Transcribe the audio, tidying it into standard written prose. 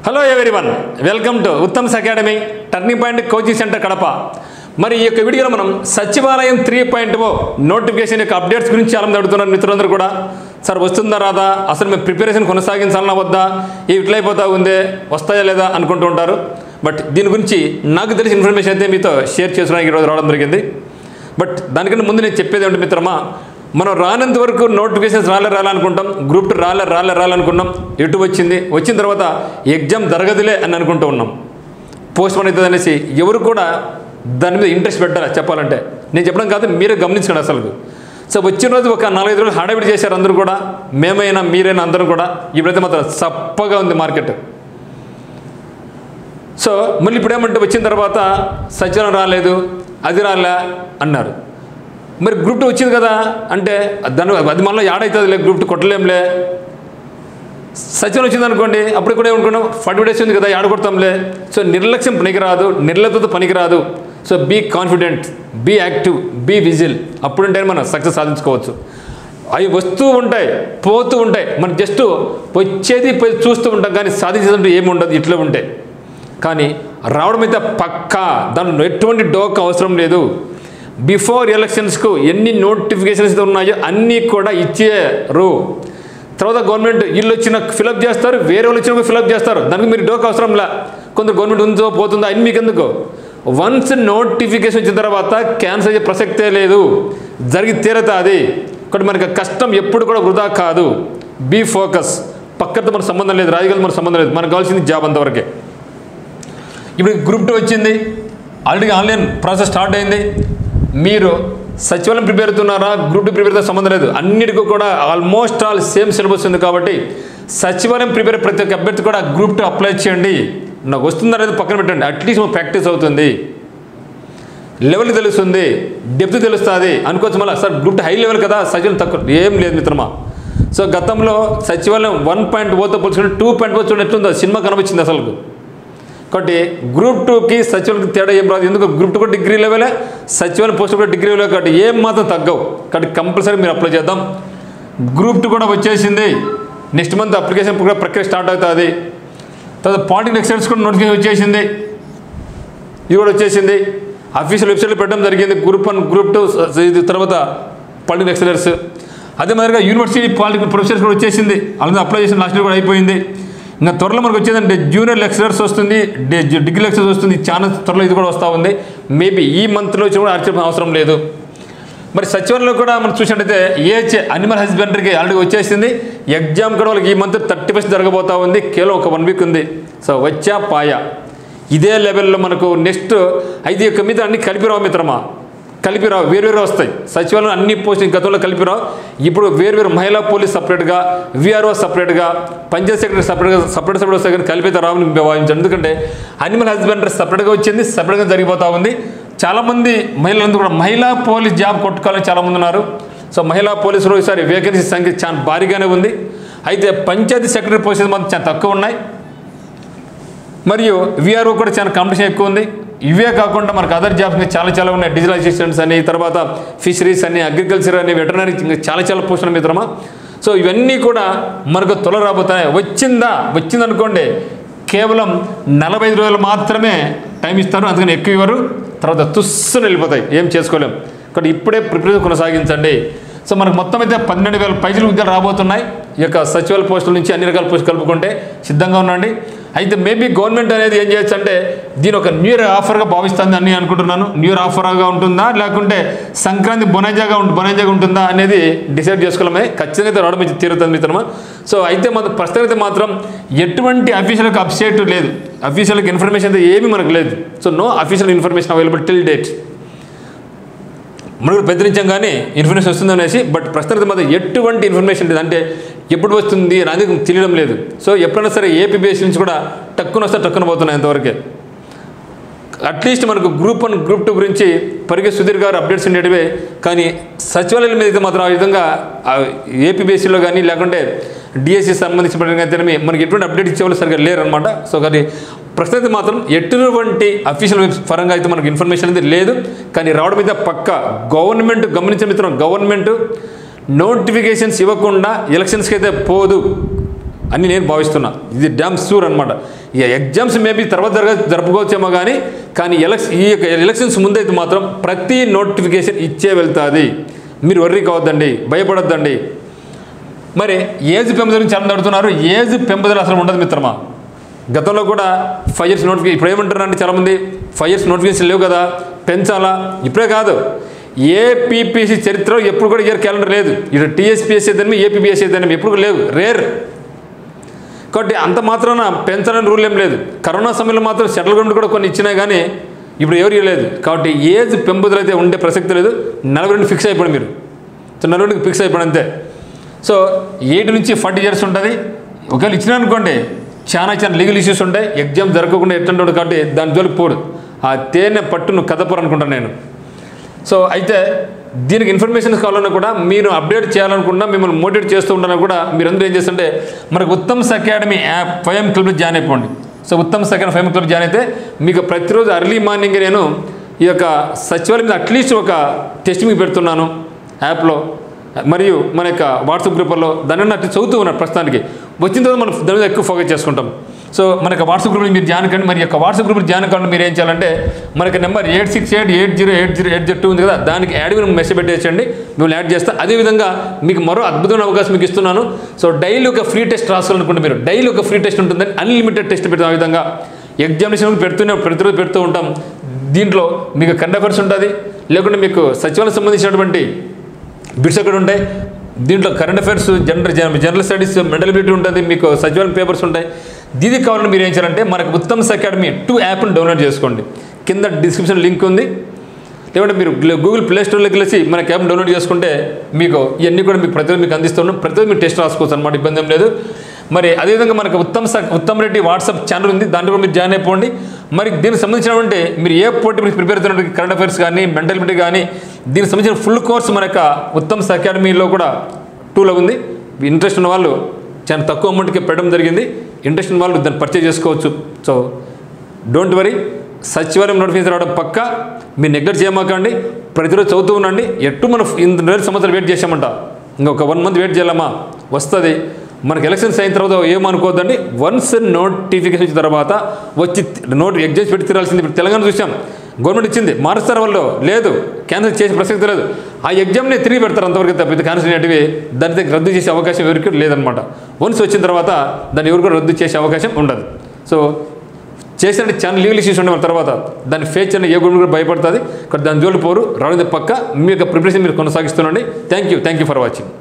Hello everyone, welcome to Uttam's academy turning point coaching centre Kadapa. మరి ఈ యొక్క వీడియోలో మనం సచివాలయం 3.0 నోటిఫికేషన్ యొక్క అప్డేట్స్ గురించి చాలా మంది అడుగుతున్నారు మిత్రులందరూ కూడా. సార్ వస్తుందా రాదా, అసలు మేము ప్రిపరేషన్ కొనసాగించాలన్నా వద్దా, ఇట్లయిపోతా ఉందే, వస్తాయా లేదా అనుకుంటూ ఉంటారు. బట్ దీని గురించి నాకు తెలిసిన ఇన్ఫర్మేషన్ అయితే మీతో షేర్ చేసుకోవడానికి ఈరోజు రావడం జరిగింది. బట్ దానికన్నా ముందు నేను చెప్పేది ఏమిటి మిత్రమా, మనం రానంత వరకు నోటిఫికేషన్స్ రాలనుకుంటాం, గ్రూప్ 2 రాలనుకున్నాం. ఎటు వచ్చిన తర్వాత ఎగ్జామ్ జరగదులే అని అనుకుంటూ ఉన్నాం, పోస్ట్ పోన్ అవుతుంది అనేసి ఎవరు కూడా దాని మీద ఇంట్రెస్ట్ పెట్టాలి. చెప్పాలంటే నేను చెప్పడం కాదు, మీరే గమనించండి అసలు. సో వచ్చిన రోజు ఒక 4-5 రోజులు హడావిడి చేశారు అందరూ కూడా, మేమైనా మీరైనా అందరూ కూడా. ఇప్పుడైతే మాత్రం చప్పగా ఉంది మార్కెట్. సో మళ్ళీ ఇప్పుడు ఏమంటే వచ్చిన తర్వాత సచివాలయం రాలేదు, అది రాలే అన్నారు. మరి గ్రూప్ 2 వచ్చింది కదా అంటే దాని అది మనలో యాడ్ అవుతుందిలే, గ్రూప్ 2 కొట్టలేంలే. సచివాలయం వచ్చింది అనుకోండి, అప్పుడు కూడా ఏమనుకున్నాం, 40 days ఉంది కదా, యాడ్ కొడతాంలే. సో నిర్లక్ష్యం పనికిరాదు, నిర్లక్ష్యత పనికిరాదు. So be confident, be active, be vigil. అప్పుడుంటే మనం సక్సెస్ సాధించుకోవచ్చు. అవి వస్తూ ఉంటాయి, పోతూ ఉంటాయి, మనం జస్ట్ వచ్చేది చూస్తూ ఉంటాం, కానీ సాధించేదంటూ ఏమి ఉండదు ఇట్లా ఉంటే. కానీ రావడం అయితే పక్కా, దాంట్లో ఎటువంటి డోక్ అవసరం లేదు. బిఫోర్ ఎలక్షన్స్కు ఎన్ని నోటిఫికేషన్స్ ఉన్నాయో అన్నీ కూడా ఇచ్చారు. తర్వాత గవర్నమెంట్ వీళ్ళు వచ్చిన ఫిలప్ చేస్తారు, వేరే వాళ్ళు వచ్చిన ఫిలప్ చేస్తారు. దానికి మీరు డోక్ అవసరంలా. కొందరు గవర్నమెంట్ ఉందో పోతుందో అన్ని మీకు ఎందుకు. వన్స్ నోటిఫికేషన్ వచ్చిన తర్వాత క్యాన్సిల్ అయ్యే ప్రసక్తే లేదు, జరిగి తీరతాది. కాబట్టి మనకి కష్టం ఎప్పుడు కూడా వృధా కాదు. Be focus. పక్కతో మనకు సంబంధం లేదు, రాజకీయాలు మనకు సంబంధం లేదు, మనకు కావాల్సింది జాబ్ అంతవరకే. ఇప్పుడు గ్రూప్ 2 వచ్చింది, ఆల్రెడీ ఆన్లైన్ ప్రాసెస్ స్టార్ట్ అయింది. మీరు సచివాలయం ప్రిపేర్ అవుతున్నారా, గ్రూప్ 2 ప్రిపేర్ అవుతా సంబంధం లేదు, అన్నిటికీ కూడా ఆల్మోస్ట్ ఆల్ సేమ్ సిలబస్ ఉంది. కాబట్టి సచివాలయం ప్రిపేర్ ప్రతి ఒక్క అభ్యర్థి కూడా గ్రూప్ 2 అప్లై చేయండి. నాకు వస్తుందా అనేది పక్కన పెట్టండి, అట్లీస్ట్ ప్రాక్టీస్ అవుతుంది, లెవెల్ తెలుస్తుంది, డెప్త్ తెలుస్తుంది అనుకోవచ్చు. మళ్ళీ సార్ గ్రూప్ 2 హై లెవెల్ కదా, సచివాలయం తక్కువ, ఏం లేదు మిత్రమా. సో గతంలో సచివాలయం 1.0తో పోల్చుకుంటే 2.0 చూడండి ఎట్లుందో, సినిమా కనిపించింది అసలు. కాబట్టి గ్రూప్ 2కి సచివాలయంకి తేడా ఏం రాదు. ఎందుకు గ్రూప్ 2 కూడా డిగ్రీ లెవెలే, సచివాలయం పోస్ట్ కూడా డిగ్రీ లెవెల్, కాబట్టి ఏం మాత్రం తగ్గవు. కాబట్టి కంపల్సరీ మీరు అప్లై చేద్దాం. గ్రూప్ 2 కూడా వచ్చేసింది, నెక్స్ట్ మంత్ అప్లికేషన్ కూడా ప్రక్రియ స్టార్ట్ అవుతుంది. తర్వాత పాలిటెక్నిక్ ఎక్సలెన్స్ కూడా నోటిఫికేషన్ వచ్చేసింది, ఇది కూడా వచ్చేసింది. అఫీషియల్ వెబ్సైట్లో పెట్టడం జరిగింది గ్రూప్ 1 గ్రూప్ 2 ఇది తర్వాత పాలిటెక్నిక్ ఎక్సలెన్స్. అదే మాదిరిగా యూనివర్సిటీ పాలిటెక్నిక్ ప్రొఫెసర్స్ కూడా వచ్చేసింది, అలాగే అప్లై చేసిన లాస్ట్ కూడా అయిపోయింది. ఇంకా త్వరలో మనకు వచ్చేదంటే జూనియర్ లెక్చరర్స్ వస్తుంది, డిగ్రీ లెక్చరర్స్ వస్తుంది, చాలా త్వరలో ఇది కూడా వస్తూ ఉంది. మేబీ ఈ మంత్లో వచ్చి కూడా ఆశ్చర్యం అవసరం లేదు. మరి సచివాలయంలో కూడా మనం చూసినట్టయితే ఏహెచ్ అనిమల్ హస్బెండరీకి ఆల్రెడీ వచ్చేసింది. ఎగ్జామ్ కూడా వాళ్ళకి ఈ మంత్ 30% జరగబోతూ ఉంది, కేవలం ఒక 1 week ఉంది. సో వచ్చా పాయా ఇదే లెవెల్లో మనకు నెక్స్ట్ 5 యొక్క మీద అన్ని కలిపిరావు మిత్రమా, కలిపిరావు, వేరువేరు వస్తాయి. సచివాలయం అన్ని పోస్టులు గతంలో కలిపిరావు, ఇప్పుడు వేరువేరు. మహిళా పోలీస్ సపరేట్గా, విఆర్ఓ సపరేట్గా, పంచాయత్ సెక్రటరీ సపరేట్ వస్తాయి, కానీ కలిపితే రావుని భావించాను. ఎందుకంటే అనిమల్ హస్బెండరీ సపరేట్గా వచ్చింది, సపరేట్గా జరిగిపోతూ ఉంది. చాలామంది మహిళలందరూ కూడా మహిళా పోలీస్ జాబ్ కొట్టుకోవాలని చాలామంది ఉన్నారు. సో మహిళా పోలీసులు ఈసారి వేకెన్సీ సంఖ్య చాలా భారీగానే ఉంది. అయితే పంచాయతీ సెక్రటరీ పోస్టులు మాత్రం చాలా తక్కువ ఉన్నాయి. మరియు విఆర్ఓ కూడా చాలా కాంపిటీషన్ ఎక్కువ ఉంది. ఇవే కాకుండా మనకు అదర్ జాబ్స్ చాలా ఉన్నాయి, డిజిటల్ అసిస్టెంట్స్ అని, తర్వాత ఫిషరీస్ అని, అగ్రికల్చర్ అని, వెటర్నరీ, చాలా పోస్టులు మిత్రమా. సో ఇవన్నీ కూడా మనకు త్వరలో రాబోతాయి. వచ్చిందనుకోండి కేవలం 45 రోజులు మాత్రమే టైం ఇస్తారు, అందుకని ఎక్కువ ఇవ్వరు, తర్వాత తుస్సును వెళ్ళిపోతాయి, ఏం చేసుకోలేం. కాబట్టి ఇప్పుడే ప్రిపరేషన్ కొనసాగించండి. సో మనకు మొత్తం అయితే 12,000 పైసలు ఉద్యోగాలు రాబోతున్నాయి. ఈ యొక్క సచివాలయ పోస్టుల నుంచి అన్ని రకాల పోస్టులు కలుపుకుంటే సిద్ధంగా ఉండండి. అయితే మేబీ గవర్నమెంట్ అనేది ఏం చేయొచ్చు అంటే దీని ఒక న్యూ ఇయర్ ఆఫర్గా భావిస్తుంది అని అనుకుంటున్నాను. న్యూ ఇయర్ ఆఫర్గా ఉంటుందా, లేకుంటే సంక్రాంతి బొనాంజాగా ఉంటుందా అనేది డిసైడ్ చేసుకోవడమే. ఖచ్చితంగా రావడం నుంచి తీరుతుంది మిత్రమా. సో అయితే మన ప్రస్తుతం మాత్రం ఎటువంటి అఫీషియల్ అప్డేట్ లేదు, అఫీషియల్ ఇన్ఫర్మేషన్ అయితే ఏమీ మనకు లేదు. So no official information available till date. మనకు బెదిరించాం కానీ ఇన్ఫర్మేషన్ వస్తుంది అనేసి, బట్ ప్రస్తుతం మాత్రం ఎటువంటి ఇన్ఫర్మేషన్ లేదు. అంటే ఎప్పుడు వస్తుంది అనేది తెలియడం లేదు. సో ఎప్పుడైనా సరే ఏపీ బేస్ నుంచి కూడా టక్కున పోతున్నాయి ఇంతవరకే. అట్లీస్ట్ మనకు గ్రూప్ 1 గ్రూప్ 2 గురించి పరిగే సుధీర్ గారు అప్డేట్స్ ఉండేటివే, కానీ సచివాలయం మీద అయితే మాత్రం ఆ విధంగా ఏపీ బేస్లో కానీ లేకుంటే డిఎస్సి సంబంధించిన మనకి ఎటువంటి అప్డేట్ ఇచ్చేవాళ్ళు సరిగ్గా లేరు అనమాట. సో కానీ ప్రస్తుతం మాత్రం ఎటువంటి అఫీషియల్ పరంగా అయితే మనకు ఇన్ఫర్మేషన్ అనేది లేదు. కానీ రావడం మీద పక్క గవర్నమెంట్ గమనించిన మిత్రం, గవర్నమెంట్ నోటిఫికేషన్స్ ఇవ్వకుండా ఎలక్షన్స్కి అయితే పోదు. అని నేను భావిస్తున్నా. ఇది డ్యామ్ షూర్ అనమాట. ఇక ఎగ్జామ్స్ మేబీ తర్వాత జరుపుకోవచ్చేమో కానీ ఈ యొక్క ఎలక్షన్స్ ముందైతే మాత్రం ప్రతి నోటిఫికేషన్ ఇచ్చే వెళ్తుంది. మీరు వర్రీ కావద్దండి, భయపడొద్దండి. మరి ఏజ్ పెంపుదల గురించి చాలా అడుగుతున్నారు. ఏజ్ పెంపుదల అసలు ఉండదు మిత్రమా. గతంలో కూడా 5 years నోటిఫికేషన్, ఇప్పుడు ఏమంటారంటే చాలామంది 5 years నోటిఫికేషన్ లేవు కదా, పెంచాలా. ఇప్పుడే కాదు, ఏపీపీఎస్సీ చరిత్రలో ఎప్పుడు కూడా ఇయర్ క్యాలెండర్ లేదు. ఇటు టీఎస్పీఎస్సీ అయితేనే ఏపీపీఎస్సీ అయితేనే ఎప్పుడు కూడా లేవు, రేర్. కాబట్టి అంత మాత్రాన పెంచాలని రూల్ ఏం లేదు. కరోనా సమయంలో మాత్రం సెంట్రల్ గవర్నమెంట్ కూడా కొన్ని ఇచ్చినా కానీ ఇప్పుడు ఎవరు ఇవ్వలేదు. కాబట్టి ఏజ్ పెంపుదల అయితే ఉండే ప్రసక్తి లేదు. 42 ఫిక్స్ అయిపోయింది మీరు. సో 42 ఫిక్స్ అయిపోయింది అంతే. సో 8 నుంచి 40 years ఉంటుంది. ఒకవేళ ఇచ్చినా అనుకోండి చాలా లీగల్ ఇష్యూస్ ఉంటాయి. ఎగ్జామ్ జరగకుండా ఎట్టుంటాడు కాబట్టి దాని జోలికి పోడు. ఆ తేనె పట్టును కదపరు అనుకుంటాను నేను. సో అయితే దీనికి ఇన్ఫర్మేషన్ కావాలన్నా కూడా మీరు అప్డేట్ చేయాలనుకున్నా, మిమ్మల్ని మోటివేట్ చేస్తూ ఉంటాను కూడా మీరందరూ ఏం చేస్తుంటే మనకు ఉత్తమ్స్ అకాడమీ యాప్ 5am క్లబ్లో జాయిన్ అయిపోండి. So Uttam's academy 5am club join అయితే మీకు ప్రతిరోజు ఎర్లీ మార్నింగ్ నేను ఈ యొక్క సచివాలయం మీద అట్లీస్ట్ ఒక టెస్ట్ మీకు పెడుతున్నాను యాప్లో, మరియు మన యొక్క వాట్సాప్ గ్రూపుల్లో దాన్ని అట్లా చదువుతూ ఉన్నారు. ప్రస్తుతానికి వచ్చిన తర్వాత మనం దాని మీద ఎక్కువ ఫోకస్ చేసుకుంటాం. సో మనకి వాట్సాప్ గ్రూప్లో మీరు జాయిన్ కండి. మరి యొక్క వాట్సాప్ గ్రూప్లో జాయిన్ కావాలంటే మీరు ఏం చేయాలంటే మనకి నెంబర్ 8688080802 ఉంది కదా, దానికి యాడ్ మీరు మెసేజ్ పెట్టేసండి, మిమ్మల్ని యాడ్ చేస్తా. అదేవిధంగా మీకు మరో అద్భుతమైన అవకాశం మీకు ఇస్తున్నాను. సో డైలీ ఒక ఫ్రీ టెస్ట్ రాసుకోవాలనుకుంటే మీరు డైలీ ఒక ఫ్రీ టెస్ట్ ఉంటుందని అన్లిమిటెడ్ టెస్ట్ పెడతాం. ఆ విధంగా ఎగ్జామినేషన్ ప్రతిరోజు పెడుతూ ఉంటాం. దీంట్లో మీకు కరెంట్ అఫైర్స్ ఉంటుంది, లేకుంటే మీకు సచివాలయం సంబంధించినటువంటి బిట్స్ అక్కడ ఉంటాయి. దీంట్లో current affairs, general studies, mental ability ఉంటుంది, మీకు సచివాలయం పేపర్స్ ఉంటాయి. దీనికి కావాలని మీరు ఏం చేయాలంటే మనకు ఉత్తమ్స్ అకాడమీ 2 యాప్ని డౌన్లోడ్ చేసుకోండి. కింద డిస్క్రిప్షన్ లింక్ ఉంది, లేకుంటే మీరు గూగుల్ ప్లే స్టోర్లోకి వెళ్ళి మనకి యాప్ డౌన్లోడ్ చేసుకుంటే మీకు ఇవన్నీ కూడా మీకు ప్రతిరోజు మీకు అందిస్తున్నాం. ప్రతిరోజు మీరు టెస్ట్ రాసుకోవచ్చు అనమాట, ఇబ్బంది ఏం లేదు. మరి అదేవిధంగా మనకు ఉత్తమ్ రెడ్డి వాట్సాప్ ఛానల్ ఉంది, దాంట్లో కూడా మీరు జాయిన్ అయిపోండి. మరి దీనికి సంబంధించినటువంటి మీరు ఏ పోటీ మీరు ప్రిపేర్ అవుతున్నటువంటి కరెంట్ అఫైర్స్ కానీ, మెంటల్ ఎబిలిటీ కానీ, దీనికి సంబంధించిన ఫుల్ కోర్స్ మన యొక్క ఉత్తమ్స్ అకాడమీలో కూడా 2లో ఉంది. ఇంట్రెస్ట్ ఉన్న వాళ్ళు చాలా తక్కువ అమౌంట్కి పెట్టడం జరిగింది. ఇంట్రెస్ట్ ఉన్న వాళ్ళు దాన్ని పర్చేజ్ చేసుకోవచ్చు. సో డోంట్ వరీ, సచివాలయం నోటిఫికేషన్ రావడం పక్కా, మీరు నెగ్లెక్ట్ చేయమాకండి. ప్రతిరోజు చదువుతూ ఉండండి. ఎట్టు మనం 2 సంవత్సరాలు వెయిట్ చేసామంట, ఇంకొక 1 month వెయిట్ చేయాలమ్మా, వస్తుంది. మనకి ఎలక్షన్స్ అయిన తర్వాత ఏమనుకోవద్దండి. వన్స్ నోటిఫికేషన్ వచ్చిన తర్వాత వచ్చి ఎగ్జామ్స్ పెట్టి తిరాల్సింది. ఇప్పుడు తెలంగాణ చూసాం, గవర్నమెంట్ ఇచ్చింది, మారుస్తారు వాళ్ళు, లేదు క్యాన్సిల్ చేసే ప్రసక్తి లేదు. ఆ ఎగ్జామ్ని తిరిగి పెడతారు అంతవరకు తప్పితే క్యాన్సిల్ అనేటివి దాన్ని రద్దు చేసే అవకాశం ఎవరికి లేదనమాట. వన్స్ వచ్చిన తర్వాత దాన్ని ఎవరు కూడా రద్దు చేసే అవకాశం ఉండదు. సో చేసిన చాలా లీగల్ ఇష్యూస్ ఉండే తర్వాత దాన్ని ఫేస్ చేయడం ఏ గవర్నమెంట్ కూడా భయపడుతుంది. దాని జోలి పోరు, రావడం పక్క. మీ యొక్క ప్రిపరేషన్ మీరు కొనసాగిస్తుండండి. Thank you for watching.